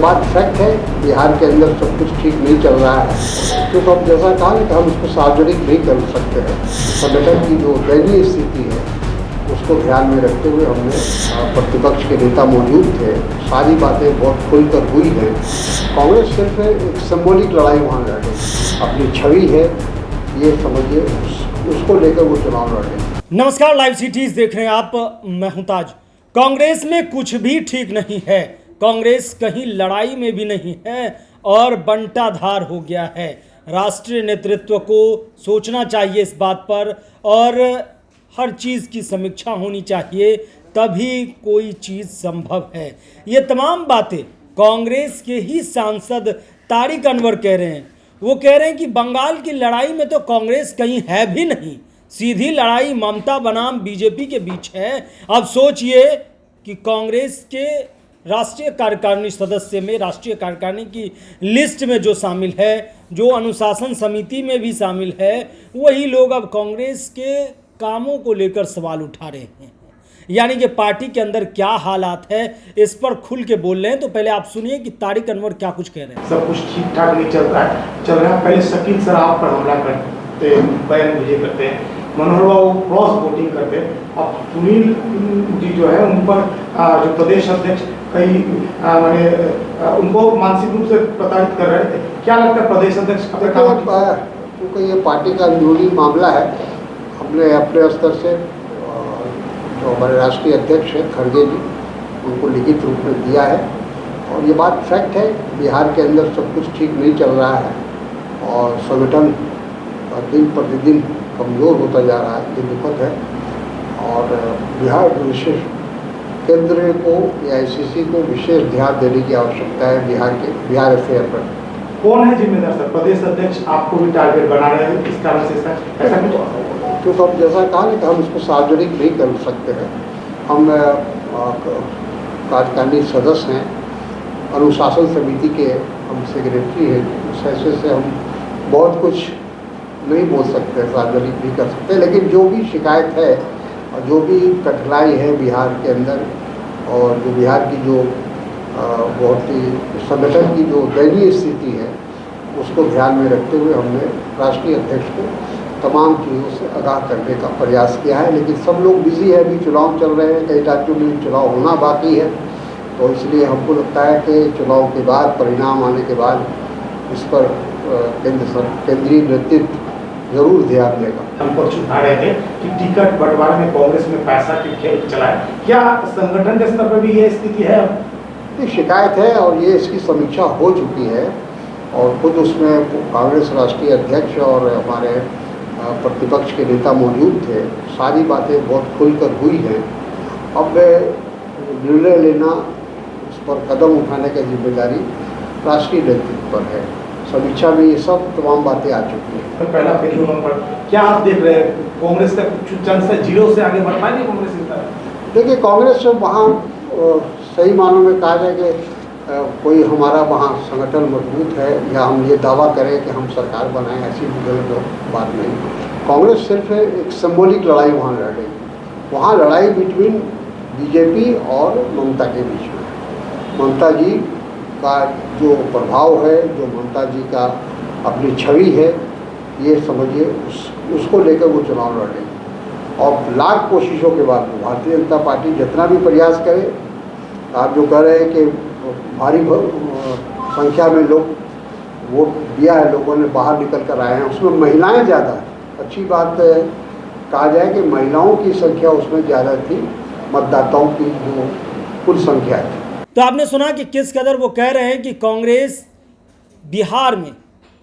बात फैक्ट है, बिहार के अंदर सब कुछ ठीक नहीं चल रहा है। तो अब जैसा कहा ना कि हम इसको सार्वजनिक नहीं कर सकते हैं। संगठन की जो दयनीय स्थिति है उसको ध्यान में रखते हुए हमने प्रतिपक्ष के नेता मौजूद थे, सारी बातें बहुत खुलकर हुई हैं। कांग्रेस सिर्फ एक सिंबॉलिक लड़ाई वहाँ लड़ रही, अपनी छवि है ये समझिए, उसको लेकर वो चुनाव लड़ रहे। नमस्कार, लाइव सिटीज देख रहे हैं आप, मैं हूं ताज। कांग्रेस में कुछ भी ठीक नहीं है, कांग्रेस कहीं लड़ाई में भी नहीं है और बंटाधार हो गया है। राष्ट्रीय नेतृत्व को सोचना चाहिए इस बात पर और हर चीज़ की समीक्षा होनी चाहिए, तभी कोई चीज़ संभव है। ये तमाम बातें कांग्रेस के ही सांसद तारिक अनवर कह रहे हैं। वो कह रहे हैं कि बंगाल की लड़ाई में तो कांग्रेस कहीं है भी नहीं, सीधी लड़ाई ममता बनाम बीजेपी के बीच है। अब सोचिए कि कांग्रेस के राष्ट्रीय कार्यकारिणी सदस्य में, राष्ट्रीय कार्यकारिणी की लिस्ट में जो शामिल है, जो अनुशासन समिति में भी शामिल है, वही लोग अब कांग्रेस के कामों को लेकर सवाल उठा रहे हैं। यानी कि पार्टी के अंदर क्या हालात है, इस पर खुल के बोल रहे हैं। तो पहले आप सुनिए कि तारिक अनवर क्या कुछ कह रहे हैं। सब कुछ ठीक ठाक नहीं चल रहा है। पहले शकील सर आप पर हमला करते, बयान मुझे करते हैं, मनोहर बाबू क्रॉस वोटिंग करते, अब सुनील जी जो है उन पर जो प्रदेश अध्यक्ष कई माने उनको मानसिक रूप से प्रताड़ित कर रहे थे। क्या लगता है प्रदेश अध्यक्ष क्योंकि ये पार्टी का अंदरूनी मामला है, हमने अपने स्तर से जो हमारे राष्ट्रीय अध्यक्ष हैं खड़गे जी, उनको लिखित रूप में दिया है। और ये बात फैक्ट है, बिहार के अंदर सब कुछ ठीक नहीं चल रहा है और संगठन दिन प्रतिदिन कमज़ोर होता जा रहा है, ये दुखद है। और बिहार विशेष केंद्र को या ICC को विशेष ध्यान देने की आवश्यकता है बिहार अफेयर पर। कौन है जिम्मेदार सर? प्रदेश अध्यक्ष आपको भी टारगेट बना रहे हैं इस कारण से सर, ऐसा कुछ? क्योंकि अब जैसा कहा ना कि हम इसको सार्वजनिक नहीं कर सकते हैं। हम कार्यकारिणी सदस्य हैं, अनुशासन समिति के हम सेक्रेटरी हैं, उस हैसियत से हम बहुत कुछ नहीं बोल सकते, सार्वजनिक नहीं कर सकते। लेकिन जो भी शिकायत है और जो भी कठिनाई है बिहार के अंदर, और जो बिहार की जो बहुत ही संगठन की जो दयनीय स्थिति है, उसको ध्यान में रखते हुए हमने राष्ट्रीय अध्यक्ष को तमाम चीज़ों से आगाह करने का प्रयास किया है। लेकिन सब लोग बिजी है, अभी चुनाव चल रहे हैं, कई राज्यों में चुनाव होना बाकी है, तो इसलिए हमको लगता है कि चुनाव के बाद, परिणाम आने के बाद इस पर केंद्रीय नेतृत्व जरूर ध्यान देगा। हम पक्ष उठा रहे थे कि टिकट बंटवारे में कांग्रेस में पैसा के खेल चला है, क्या संगठन के स्तर पर भी ये स्थिति है? ये शिकायत है और ये इसकी समीक्षा हो चुकी है और खुद उसमें कांग्रेस राष्ट्रीय अध्यक्ष और हमारे प्रतिपक्ष के नेता मौजूद थे, सारी बातें बहुत खुलकर हुई हैं। अब निर्णय लेना, उस पर कदम उठाने की जिम्मेदारी राष्ट्रीय नेतृत्व पर है। समीक्षा में ये सब तमाम बातें आ चुकी हैं। तो पहला फेज नंबर क्या आप देख रहे हैं, कांग्रेस का कुछ चांस है जीरो से आगे बढ़ पाएगी कांग्रेस इस तरह? देखिए, कांग्रेस वहाँ सही मानों में कहा जाए कि कोई हमारा वहाँ संगठन मजबूत है या हम ये दावा करें कि हम सरकार बनाएं, ऐसी गलत बात नहीं। कांग्रेस सिर्फ एक सिंबॉलिक लड़ाई वहाँ लड़ रही, वहाँ लड़ाई बिटवीन बीजेपी और ममता के बीच में। ममता जी का जो प्रभाव है, जो ममता जी का अपनी छवि है, ये समझिए उसको लेकर वो चुनाव लड़ रही। और लाख कोशिशों के बाद भारतीय जनता पार्टी जितना भी प्रयास करे, आप जो कह रहे हैं कि भारी संख्या में लोग वोट दिया है, लोगों ने बाहर निकल कर आए हैं, उसमें महिलाएं ज़्यादा है। अच्छी बात कहा जाए कि महिलाओं की संख्या उसमें ज़्यादा थी, मतदाताओं की जो कुल संख्या थी। तो आपने सुना कि किस कदर वो कह रहे हैं कि कांग्रेस बिहार में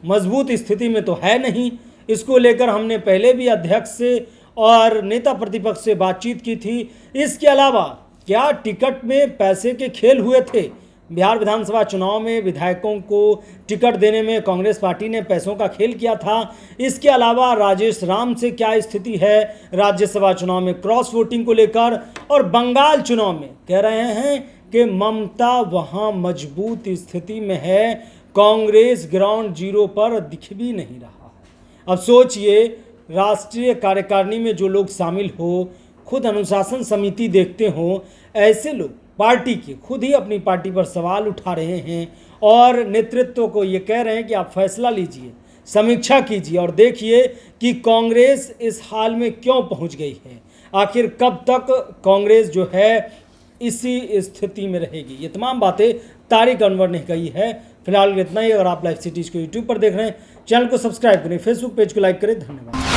मजबूत स्थिति में तो है नहीं। इसको लेकर हमने पहले भी अध्यक्ष से और नेता प्रतिपक्ष से बातचीत की थी। इसके अलावा क्या टिकट में पैसे के खेल हुए थे? बिहार विधानसभा चुनाव में विधायकों को टिकट देने में कांग्रेस पार्टी ने पैसों का खेल किया था। इसके अलावा राजेश राम से क्या स्थिति है राज्यसभा चुनाव में क्रॉस वोटिंग को लेकर, और बंगाल चुनाव में कह रहे हैं कि ममता वहां मजबूत स्थिति में है, कांग्रेस ग्राउंड जीरो पर दिख भी नहीं रहा है। अब सोचिए, राष्ट्रीय कार्यकारिणी में जो लोग शामिल हो, खुद अनुशासन समिति देखते हो, ऐसे लोग पार्टी के खुद ही अपनी पार्टी पर सवाल उठा रहे हैं और नेतृत्व को ये कह रहे हैं कि आप फैसला लीजिए, समीक्षा कीजिए और देखिए कि कांग्रेस इस हाल में क्यों पहुंच गई है। आखिर कब तक कांग्रेस जो है इसी स्थिति में रहेगी। ये तमाम बातें तारिक अनवर ने कही है। फिलहाल इतना ही। अगर आप लाइव सिटीज़ को यूट्यूब पर देख रहे हैं, चैनल को सब्सक्राइब करें, फेसबुक पेज को लाइक करें। धन्यवाद।